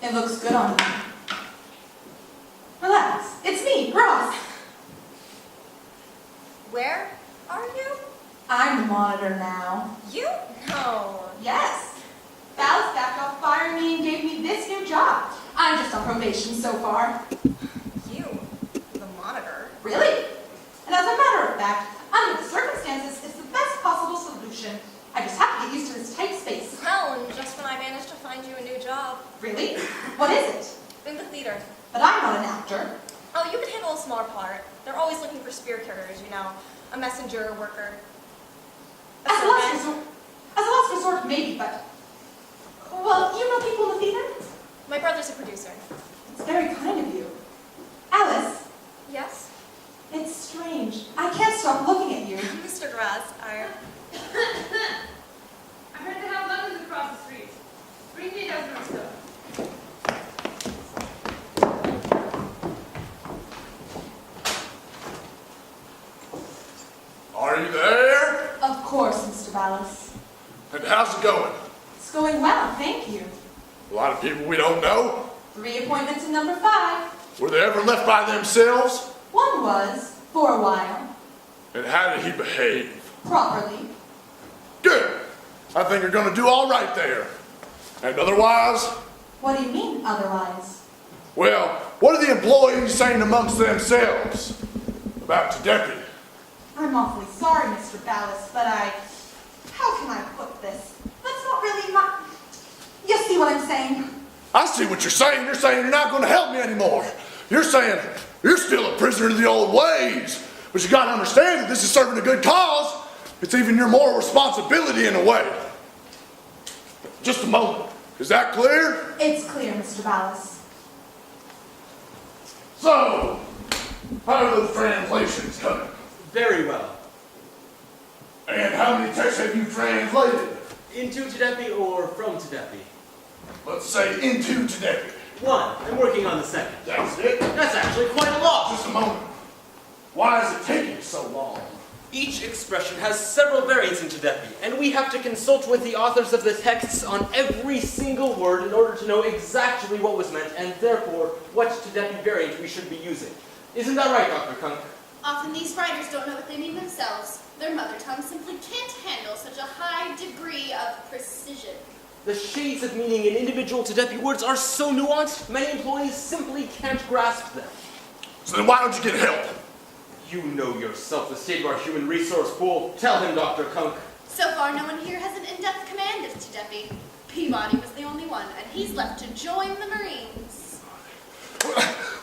It looks good on you. Relax. It's me, Ross. Where are you? I'm the monitor now. You? No. Yes. Vaclav fired me and gave me this new job. I'm just on probation so far. You? The monitor? Really? And as a matter of fact, under the circumstances, it's the best possible solution. I just have to get used to this tight space. Well, and just when I managed to find you a new job. Really? What is it? In the theater. But I'm not an actor. Oh, you could handle a smaller part. They're always looking for spear carriers, you know. A messenger, a worker. As a last resort, maybe, but... Well, you know people in the theater? My brother's a producer. It's very kind of you. Alice, Yes? it's strange. I can't stop looking at you. Mr. Grass, I heard they have lemons across the street. Bring me a dozen or so. Are you there? Of course, Mr. Ballas. And how's it going? It's going well, thank you. A lot of people we don't know. 3 appointments in number 5. Were they ever left by themselves? One was, for a while, And how did he behave? properly. Good. I think you're going to do all right there. And otherwise, What do you mean, otherwise? well, what are the employees saying amongst themselves about Tdepi? I'm awfully sorry, Mr. Ballas, but how can I put this? That's not really my... You see what I'm saying? I see what you're saying. You're saying you're not going to help me anymore. You're saying you're still a prisoner of the old ways. But you got to understand that this is serving a good cause. It's even your moral responsibility in a way. Just a moment. Is that clear? It's clear, Mr. Ballas. So, how are those translations coming? Very well. And how many texts have you translated? Into Tdepi or from Tdepi? Let's say into Tdepi. One. I'm working on the second. That's it. That's actually quite a lot. Just a moment. Why is it taking so long? Each expression has several variants in Tdepi, and we have to consult with the authors of the texts on every single word in order to know exactly what was meant, and therefore what Tdepi variant we should be using. Isn't that right, Dr. Kunk? Often these writers don't know what they mean themselves. Their mother tongue simply can't handle such a high degree of precision. The shades of meaning in individual Tdepi words are so nuanced, many employees simply can't grasp them. So then why don't you get help? You know yourself the state of our human resource pool. Tell him, Dr. Kunk. So far, no one here has an in-depth command of Tdepi. Peabody was the only one, and he's left to join the Marines.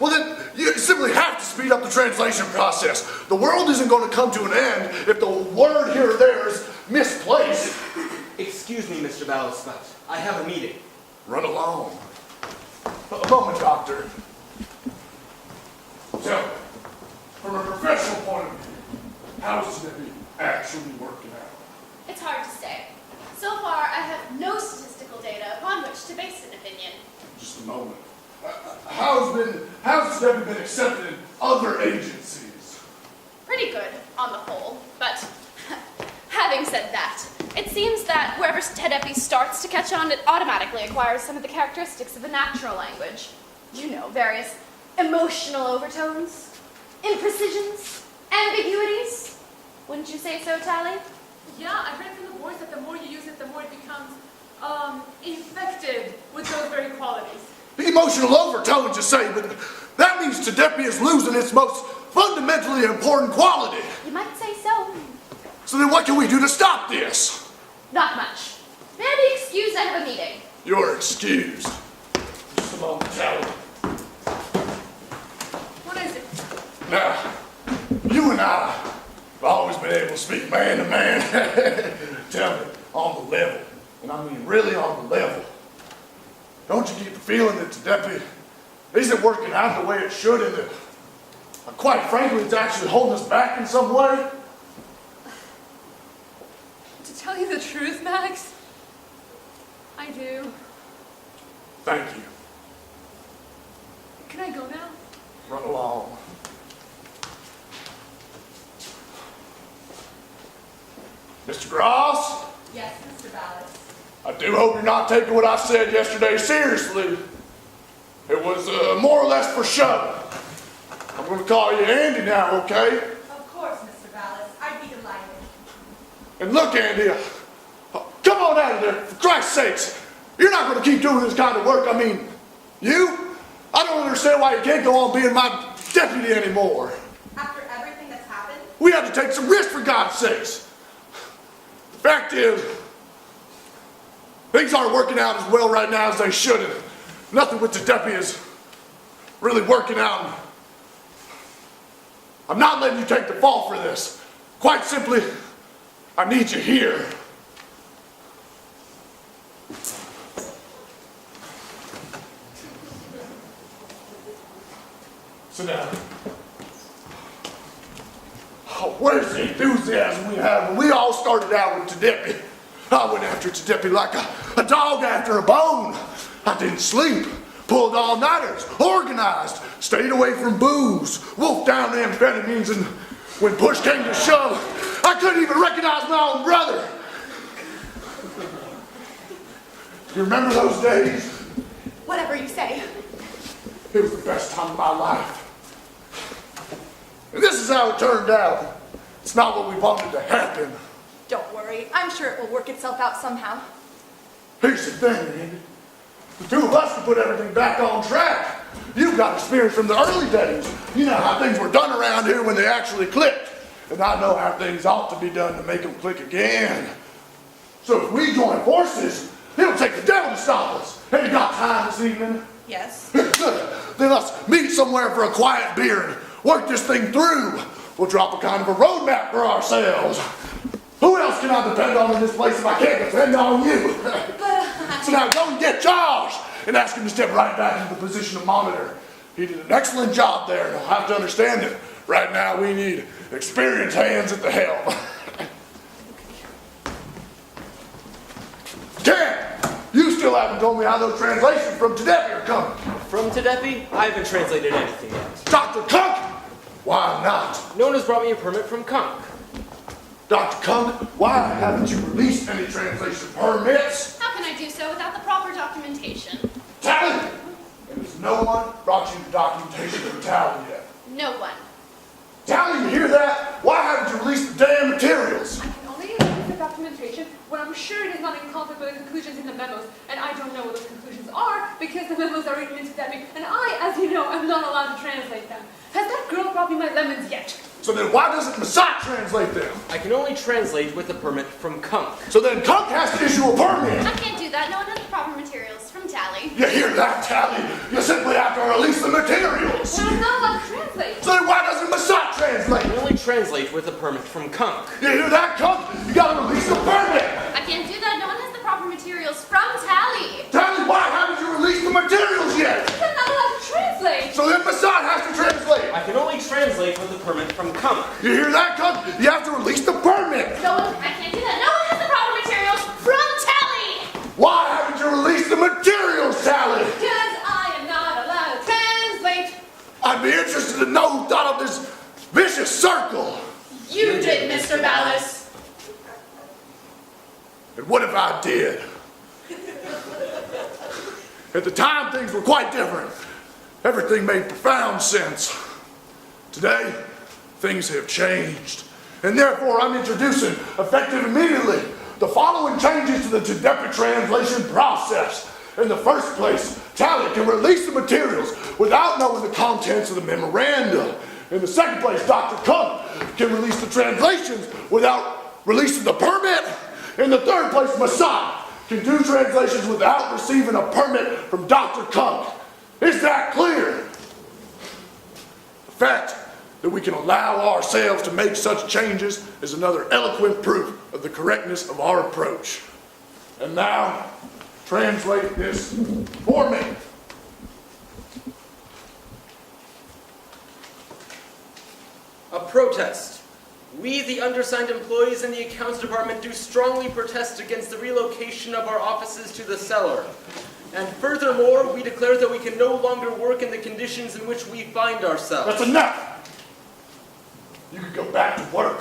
Well then, you simply have to speed up the translation process. The world isn't going to come to an end if the word here or there is misplaced. Excuse me, Mr. Ballas, but I have a meeting. Run along. A moment, Doctor. Tell me, from a professional point of view, how is Tdepi actually working out? It's hard to say. So far, I have no statistical data upon which to base an opinion. Just a moment. How's Tdepi been accepted in other agencies? Pretty good, on the whole, but having said that, it seems that wherever Tdepi starts to catch on, it automatically acquires some of the characteristics of a natural language. You know, various emotional overtones, imprecisions, ambiguities. Wouldn't you say so, Tally? Yeah, I heard from the boys that the more you use it, the more it becomes, infected with those very qualities. Emotional overtones, you say, but that means Tdepi is losing its most fundamentally important quality. You might say so. So then what can we do to stop this? Not much. May I be excused? I have a meeting. You're excused. Just a moment, Sally. What is it? Now, you and I have always been able to speak man to man. Tell me, on the level, and I mean really on the level, don't you get the feeling that Tdepi isn't working out the way it should, and that, quite frankly, it's actually holding us back in some way? To tell you the truth, Max, I do. Thank you. Can I go now? Run along. Mr. Gross? Yes, Mr. Ballas. I do hope you're not taking what I said yesterday seriously. It was more or less for show. I'm going to call you Andy now, okay? Of course, Mr. Ballas. I'd be delighted. And look, Andy, come on out of there, for Christ's sakes. You're not going to keep doing this kind of work. I mean, you? I don't understand why you can't go on being my deputy anymore. After everything that's happened, We had to take some risks, for God's sakes. The fact is, things aren't working out as well right now as they should have. Nothing with the deputy is really working out. I'm not letting you take the fall for this. Quite simply, I need you here. Sit down. Oh, where's the enthusiasm we had when we all started out with Tdepi? I went after Tdepi like a dog after a bone. I didn't sleep, pulled all-nighters, organized, stayed away from booze, wolfed down amphetamines, and when push came to shove, I couldn't even recognize my own brother. You remember those days? whatever you say. It was the best time of my life. And this is how it turned out. It's not what we wanted to happen. Don't worry. I'm sure it will work itself out somehow. Here's the thing, Andy. The two of us can put everything back on track. You've got experience from the early days. You know how things were done around here when they actually clicked. And I know how things ought to be done to make them click again. So if we join forces, it'll take the devil to stop us. Have you got time this evening? Yes. Good. Then let's meet somewhere for a quiet beer and work this thing through. We'll drop a kind of a roadmap for ourselves. Who else can I depend on in this place if I can't depend on you? So now go and get Josh and ask him to step right back into the position of monitor. He did an excellent job there, and he'll have to understand that right now we need experienced hands at the helm. Ken, you still haven't told me how those translations from Tdepi are coming. From Tdepi, I haven't translated anything yet. Dr. Kunk? Why not? No one has brought me a permit from Kunk. Dr. Kunk, why haven't you released any translation permits? How can I do so without the proper documentation? Tally! And has no one brought you the documentation from Tally yet? No one. Tally, you hear that? Why haven't you released the damn materials? I can only use the documentation when I'm sure it is not in conflict with the conclusions in the memos, and I don't know what those conclusions are because the memos are written in Tdepi, and I, as you know, am not allowed to translate them. Has that girl brought me my lemons yet? So then why doesn't Masat translate them? I can only translate with a permit from Kunk. So then Kunk has to issue a permit. I can't do that. No one has the proper materials from Tally. You hear that, Tally? You simply have to release the materials. But I'm not allowed to translate. So then why doesn't Masat I translate? can only translate with a permit from Kunk. You hear that, Kunk? You gotta release the permit. I can't do that. No one has the proper materials from Tally. Tally, why haven't you released the materials yet? I'm not allowed to translate. So then Masat has to translate. I can only translate with a permit from Kunk. You hear that, Kunk? You have to release the permit. No one. I can't do that. No one has the proper materials from Tally. Why haven't you released the materials, Tally? Because I am not allowed to translate. I'd be interested to know who thought of this vicious circle. You did, Mr. Ballas. And what if I did? At the time, things were quite different. Everything made profound sense. Today, things have changed. And therefore, I'm introducing, effective immediately, the following changes to the Tdepi translation process. In the first place, Tally can release the materials without knowing the contents of the memoranda. In the second place, Dr. Kunk can release the translations without releasing the permit. In the third place, Masat can do translations without receiving a permit from Dr. Kunk. Is that clear? The fact that we can allow ourselves to make such changes is another eloquent proof of the correctness of our approach. And now, translate this for me. A protest. We, the undersigned employees in the accounts department, do strongly protest against the relocation of our offices to the cellar. And furthermore, we declare that we can no longer work in the conditions in which we find ourselves. That's enough. You can go back to work.